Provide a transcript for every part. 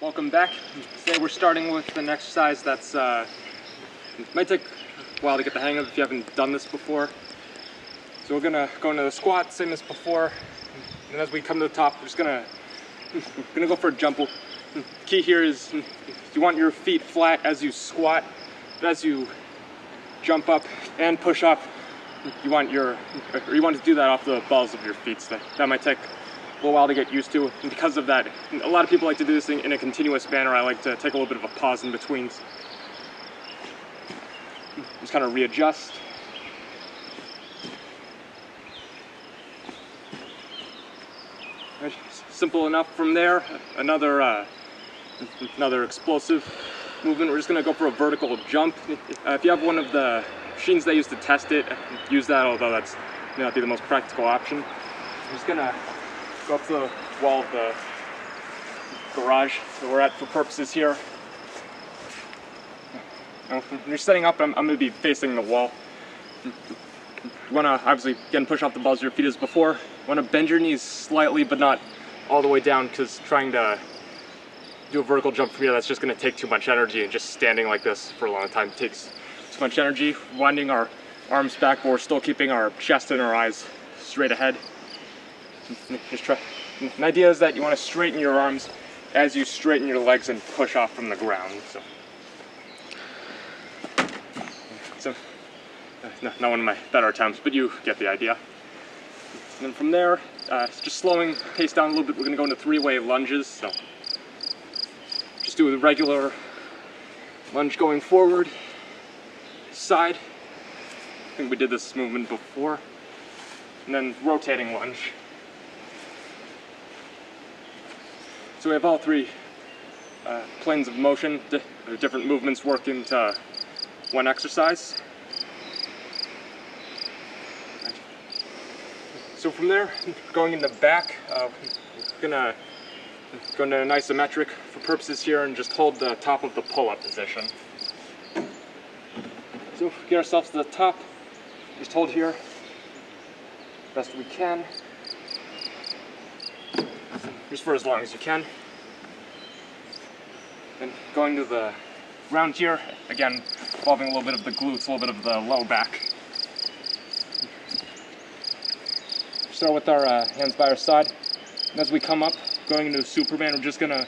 Welcome back. Today we're starting with an exercise that's might take a while to get the hang of if you haven't done this before. So we're gonna go into the squat, same as before. And as we come to the top, we're just gonna go for a jump. The key here is you want your feet flat as you squat, but as you jump up and push up, you want to do that off the balls of your feet. So that might take a little while to get used to, and because of that, a lot of people like to do this thing in a continuous manner. I like to take a little bit of a pause in between. Just kind of readjust. Simple enough from there. Another explosive movement. We're just gonna go for a vertical jump. If you have one of the machines they use to test it, use that, although that's may not be the most practical option. I'm just gonna go up to the wall of the garage that we're at for purposes here. When you're setting up, I'm going to be facing the wall. You want to obviously again push off the balls of your feet as before. You want to bend your knees slightly, but not all the way down, because trying to do a vertical jump from here, that's just going to take too much energy, and just standing like this for a long time takes too much energy. Winding our arms back, but we're still keeping our chest and our eyes straight ahead. Just try. An idea is that you want to straighten your arms as you straighten your legs and push off from the ground. So not one of my better attempts, but you get the idea. And then from there, just slowing the pace down a little bit, we're going to go into three-way lunges. So just do a regular lunge going forward, side. I think we did this movement before. And then rotating lunge. So we have all three planes of motion, different movements work into one exercise. So from there, going in the back, we're gonna go into an isometric for purposes here and just hold the top of the pull-up position. So get ourselves to the top, just hold here, best we can. Just for as long as you can. And going to the ground here, again, involving a little bit of the glutes, a little bit of the low back. Start with our hands by our side. And as we come up, going into Superman, we're just gonna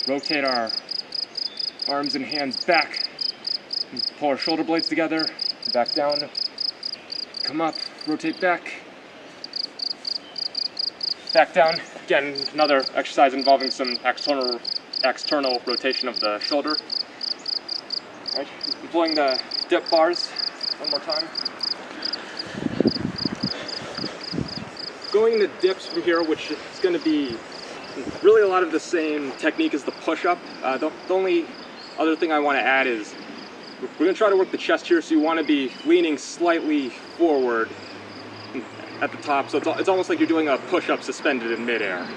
rotate our arms and hands back. And pull our shoulder blades together, back down, come up, rotate back. Back down. Again, another exercise involving some external rotation of the shoulder. Right. Employing the dip bars one more time. Going into dips from here, which is going to be really a lot of the same technique as the push-up. The only other thing I want to add is we're going to try to work the chest here, so you want to be leaning slightly forward at the top, so it's almost like you're doing a push-up suspended in midair.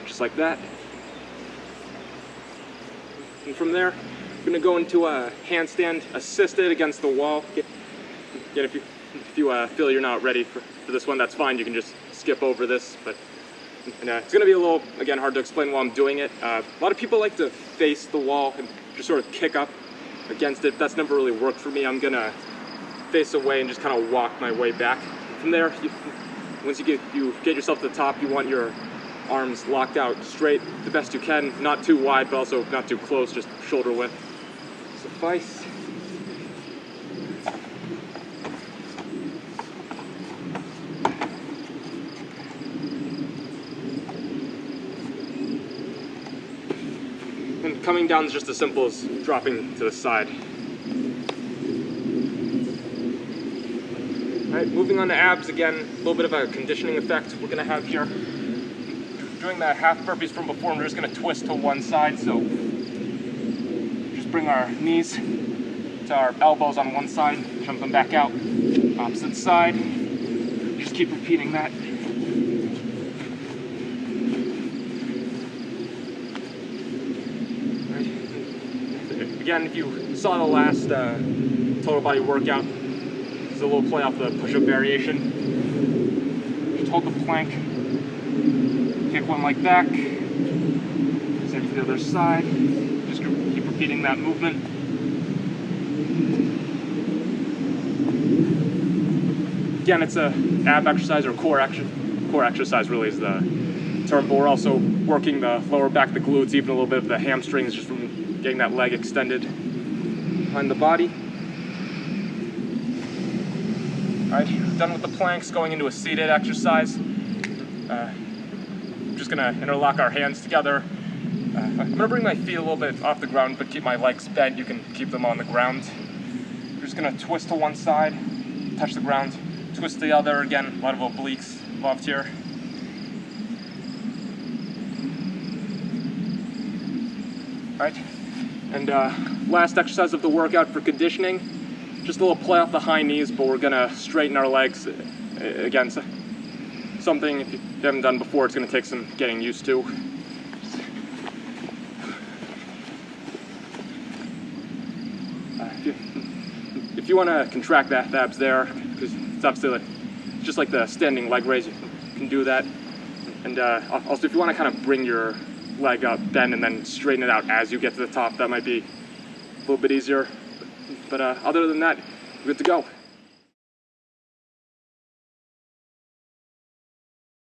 Just like that. And from there, we're going to go into a handstand assisted against the wall. Again, if you feel you're not ready for this one, that's fine. You can just skip over this, but it's going to be a little, again, hard to explain while I'm doing it. A lot of people like to face the wall and just sort of kick up against it. That's never really worked for me. I'm going to face away and just kind of walk my way back. From there, once you get yourself to the top, you want your arms locked out straight the best you can. Not too wide, but also not too close, just shoulder width. Suffice. And coming down is just as simple as dropping to the side. Alright, moving on to abs again, a little bit of a conditioning effect we're going to have here. Doing the half burpees from before, we're just going to twist to one side, so just bring our knees to our elbows on one side, jump them back out, opposite side, just keep repeating that. Again, if you saw the last total body workout, is a little play off the push-up variation. Just hold the plank, kick one leg back, same for the other side. Just keep repeating that movement. Again, it's a ab exercise or core exercise really is the term, but we're also working the lower back, the glutes, even a little bit of the hamstrings just from getting that leg extended behind the body. All right, done with the planks, going into a seated exercise. I'm just gonna interlock our hands together. I'm gonna bring my feet a little bit off the ground, but keep my legs bent. You can keep them on the ground. We're just gonna twist to one side, touch the ground, twist the other. Again, a lot of obliques involved here. All right, and last exercise of the workout for conditioning, just a little play off the high knees, but we're gonna straighten our legs. Again, something if you haven't done before, it's gonna take some getting used to. If you wanna contract the abs there, because it's obviously just like the standing leg raise, you can do that. And also if you wanna kind of bring your leg up, bend, and then straighten it out as you get to the top, that might be a little bit easier. But other than that, we're good to go.